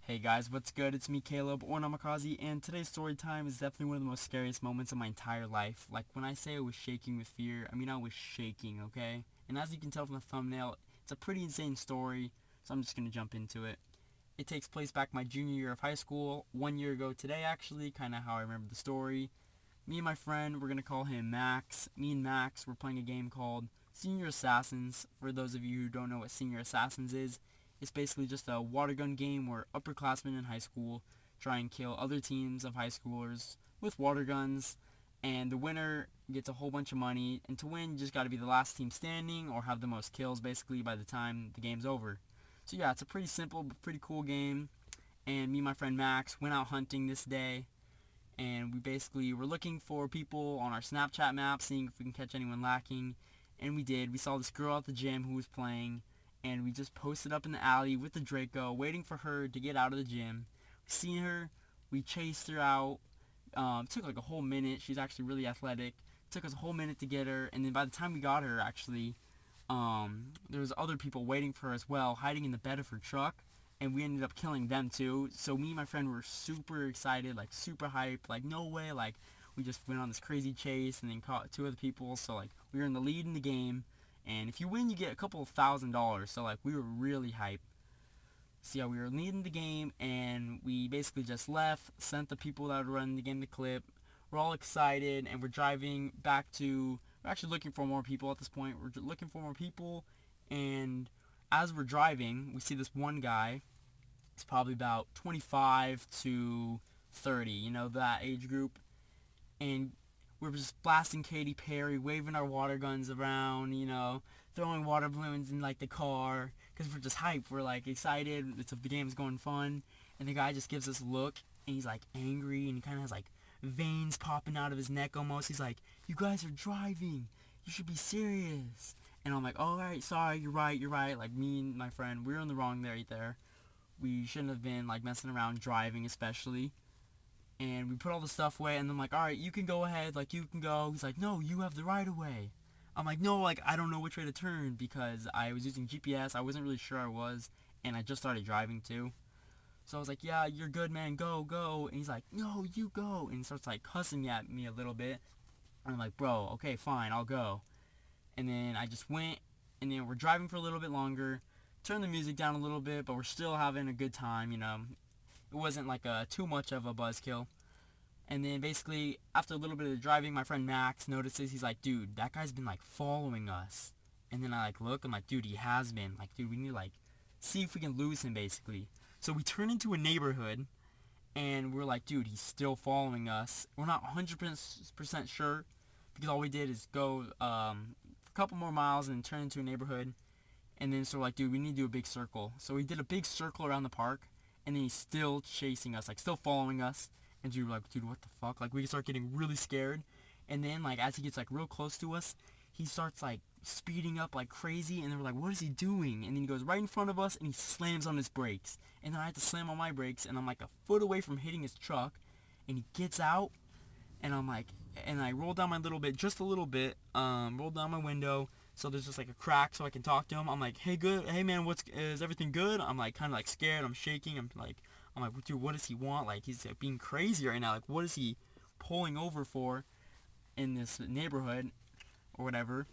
Hey guys, what's good? It's me, Caleb, or Namakazi, and today's story time is definitely one of the most scariest moments of my entire life. Like, when I say I was shaking with fear, I mean I was shaking, okay? And as you can tell from the thumbnail, it's a pretty insane story, so I'm just gonna jump into it. It takes place back my junior year of high school, 1 year ago today actually, kinda how I remember the story. Me and my friend, we're gonna call him Max. Me and Max were playing a game called Senior Assassins. For those of you who don't know what Senior Assassins is, it's basically just a water gun game where upperclassmen in high school try and kill other teams of high schoolers with water guns, and the winner gets a whole bunch of money. And to win, you just got to be the last team standing or have the most kills basically by the time the game's over. So yeah, it's a pretty simple but pretty cool game. And me and my friend Max went out hunting this day, and we basically were looking for people on our Snapchat map, seeing if we can catch anyone lacking. And we did. We saw this girl at the gym who was playing, and we just posted up in the alley with the Draco, waiting for her to get out of the gym. We seen her, we chased her out. Took like a whole minute. She's actually really athletic. Took us a whole minute to get her, and then by the time we got her, actually, there was other people waiting for her as well, hiding in the bed of her truck, and we ended up killing them too. So me and my friend were super excited, like super hyped, like no way, like we just went on this crazy chase and then caught two other people. So like we were in the lead in the game, and if you win, you get a couple of $1,000. So like we were really hyped. So yeah, we were leading the game, and we basically just left, sent the people that were running the game the clip. We're all excited, and we're driving back to. We're actually looking for more people at this point. We're looking for more people, and as we're driving, we see this one guy. He's probably about 25 to 30, that age group. And we're just blasting Katy Perry, waving our water guns around, throwing water balloons in like the car, because we're just hyped. We're like excited. The game's going fun, and the guy just gives us a look, and he's like angry, and he kind of has like veins popping out of his neck almost. He's like, "You guys are driving. You should be serious." And I'm like, "All right, sorry, you're right." Like me and my friend, we were in the wrong there, right there. We shouldn't have been like messing around driving, especially. And we put all the stuff away, and I'm like, "Alright, you can go ahead, like you can go." He's like, "No, you have the right of way." I'm like, "No, like I don't know which way to turn," because I was using GPS. I wasn't really sure I was, and I just started driving too. So I was like, "Yeah, you're good, man, go." And he's like, "No, you go." And he starts like cussing at me a little bit. And I'm like, "Bro, okay, fine, I'll go." And then I just went, and then we're driving for a little bit longer, turned the music down a little bit, but we're still having a good time. It wasn't like too much of a buzzkill. And then basically, after a little bit of driving, my friend Max notices. He's like, "Dude, that guy's been like following us." And then I like look, I'm like, "Dude, he has been. Like, dude, we need to like see if we can lose him basically." So we turn into a neighborhood, and we're like, "Dude, he's still following us." We're not 100% sure, because all we did is go a couple more miles and turn into a neighborhood. And then so we're like, "Dude, we need to do a big circle." So we did a big circle around the park, and then he's still chasing us, like still following us. And dude, like, "Dude, what the fuck?" Like we start getting really scared. And then like as he gets like real close to us, he starts like speeding up like crazy. And then we're like, "What is he doing?" And then he goes right in front of us, and he slams on his brakes. And then I have to slam on my brakes, and I'm like a foot away from hitting his truck. And he gets out, and I'm like, and I roll down my little bit, just a little bit, roll down my window, so there's just like a crack so I can talk to him. I'm like, hey man, is everything good?" I'm like kind of like scared, I'm shaking, I'm like, "Dude, what does he want?" Like he's like being crazy right now. Like what is he pulling over for in this neighborhood or whatever?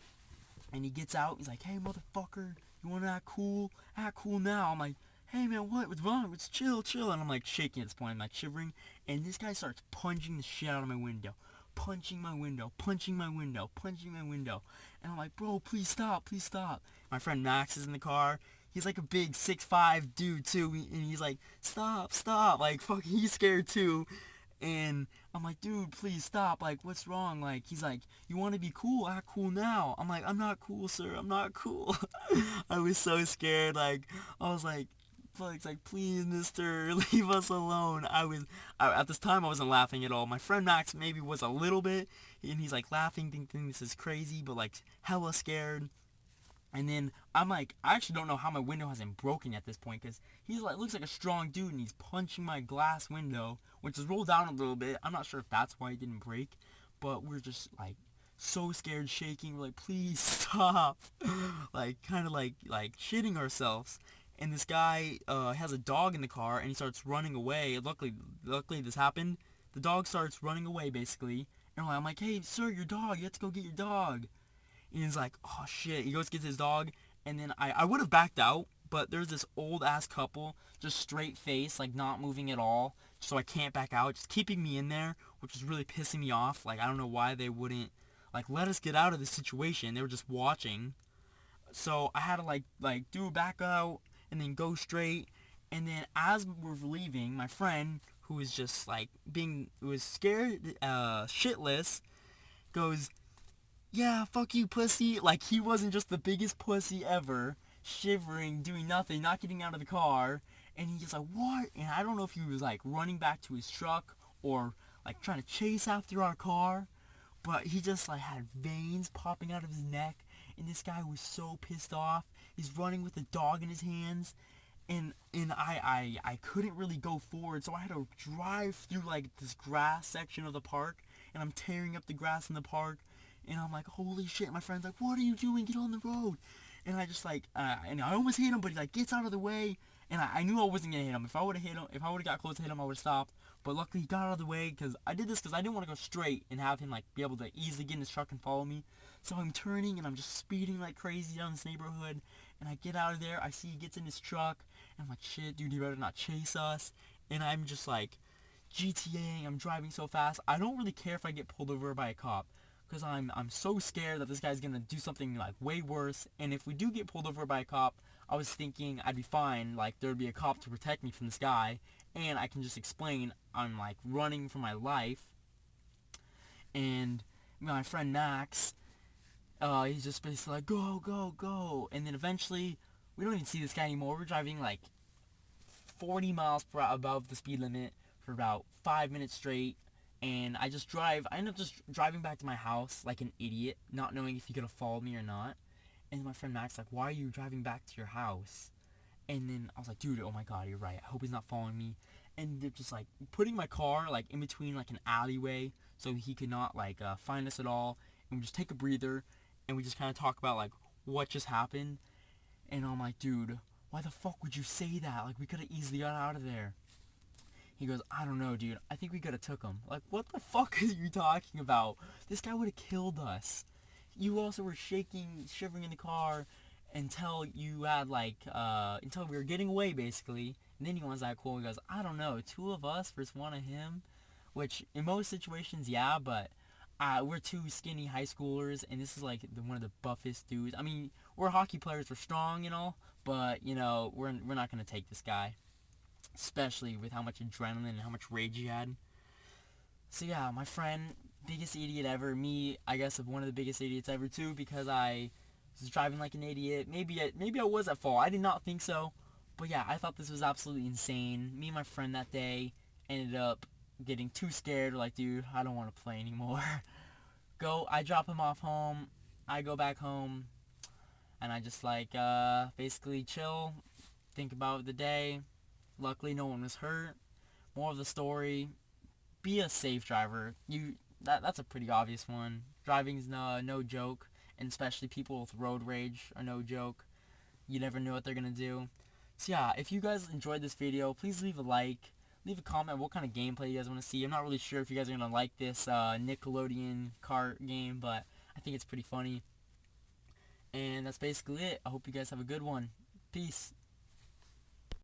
And he gets out, he's like, "Hey motherfucker, you wanna act cool? Act cool now." I'm like, "Hey man, what's wrong? It's chill." And I'm like shaking at this point, I'm like shivering, and this guy starts punching the shit out of my window. Punching my window. And I'm like, "Bro, please stop. My friend Max is in the car. He's like a big 6'5" dude too, and he's like, "Stop. Like, fuck, he's scared too. And I'm like, "Dude, please stop. Like, what's wrong?" Like, he's like, "You want to be cool? Act cool now." I'm like, "I'm not cool, sir. I'm not cool." I was so scared. Like, I was like, "Fuck, like, please, mister, leave us alone." At this time, I wasn't laughing at all. My friend Max maybe was a little bit, and he's like laughing, thinking this is crazy, but like hella scared. And then I'm like, I actually don't know how my window hasn't broken at this point, because he's like, looks like a strong dude, and he's punching my glass window, which is rolled down a little bit. I'm not sure if that's why it didn't break, but we're just like so scared, shaking. We're like, "Please stop." Like kind of like shitting ourselves. and this guy has a dog in the car, and he starts running away. Luckily this happened. The dog starts running away basically, and I'm like, hey sir, your dog, you have to go get your dog. And he's like, oh shit. He goes gets his dog, and then I would have backed out, but there's this old ass couple, just straight face, like not moving at all, so I can't back out, just keeping me in there, which was really pissing me off. Like I don't know why they wouldn't like let us get out of this situation. They were just watching, so I had to like do a back out and then go straight. And then as we're leaving, my friend, who was just like who was scared shitless, goes, yeah, fuck you, pussy. Like, he wasn't just the biggest pussy ever, shivering, doing nothing, not getting out of the car. And he's like, what? And I don't know if he was, like, running back to his truck or, like, trying to chase after our car. But he just, like, had veins popping out of his neck. And this guy was so pissed off. He's running with a dog in his hands. And I couldn't really go forward, so I had to drive through, like, this grass section of the park. And I'm tearing up the grass in the park. And I'm like, holy shit. My friend's like, what are you doing? Get on the road. And I just like, and I almost hit him, but he like gets out of the way. And I knew I wasn't going to hit him. If I would have hit him, if I would have got close to hit him, I would have stopped. But luckily he got out of the way, because I did this because I didn't want to go straight and have him like be able to easily get in his truck and follow me. So I'm turning and I'm just speeding like crazy down this neighborhood. And I get out of there. I see he gets in his truck. And I'm like, shit, dude, you better not chase us. And I'm just like GTAing. I'm driving so fast. I don't really care if I get pulled over by a cop, because I'm so scared that this guy's gonna do something like way worse. And if we do get pulled over by a cop, I was thinking I'd be fine, like there would be a cop to protect me from this guy, and I can just explain I'm like running for my life. And my friend Max, he's just basically like, go, go, go. And then eventually we don't even see this guy anymore. We're driving like 40 miles per hour above the speed limit for about 5 minutes straight. And I end up just driving back to my house like an idiot, not knowing if he could have followed me or not. And my friend Max like, why are you driving back to your house? And then I was like, dude, oh my god, you're right. I hope he's not following me. And they're just like putting my car like in between like an alleyway so he could not like find us at all. And we just take a breather and we just kind of talk about like what just happened. And I'm like, dude, why the fuck would you say that? Like, we could have easily got out of there. He goes, I don't know, dude. I think we could have took him. Like, what the fuck are you talking about? This guy would have killed us. You also were shaking, shivering in the car until you had, like, until we were getting away, basically. And then he was like, cool. He goes, I don't know, 2 of us versus 1 of him. Which, in most situations, yeah, but we're 2 skinny high schoolers, and this is, like, one of the buffest dudes. I mean, we're hockey players, we're strong and all, but, you know, we're not going to take this guy. Especially with how much adrenaline and how much rage he had. So yeah, my friend, biggest idiot ever. Me, I guess, one of the biggest idiots ever too, because I was driving like an idiot. Maybe I was at fault. I did not think so. But yeah, I thought this was absolutely insane. Me and my friend that day ended up getting too scared. We're like, dude, I don't want to play anymore. I drop him off home. I go back home. And I just like, basically chill. Think about the day. Luckily, no one was hurt. More of the story: be a safe driver. That's a pretty obvious one. Driving's no joke, and especially people with road rage are no joke. You never know what they're gonna do. So yeah, if you guys enjoyed this video, please leave a like, leave a comment what kind of gameplay you guys want to see. I'm not really sure if you guys are gonna like this Nickelodeon kart game, but I think it's pretty funny. And that's basically it. I hope you guys have a good one. Peace.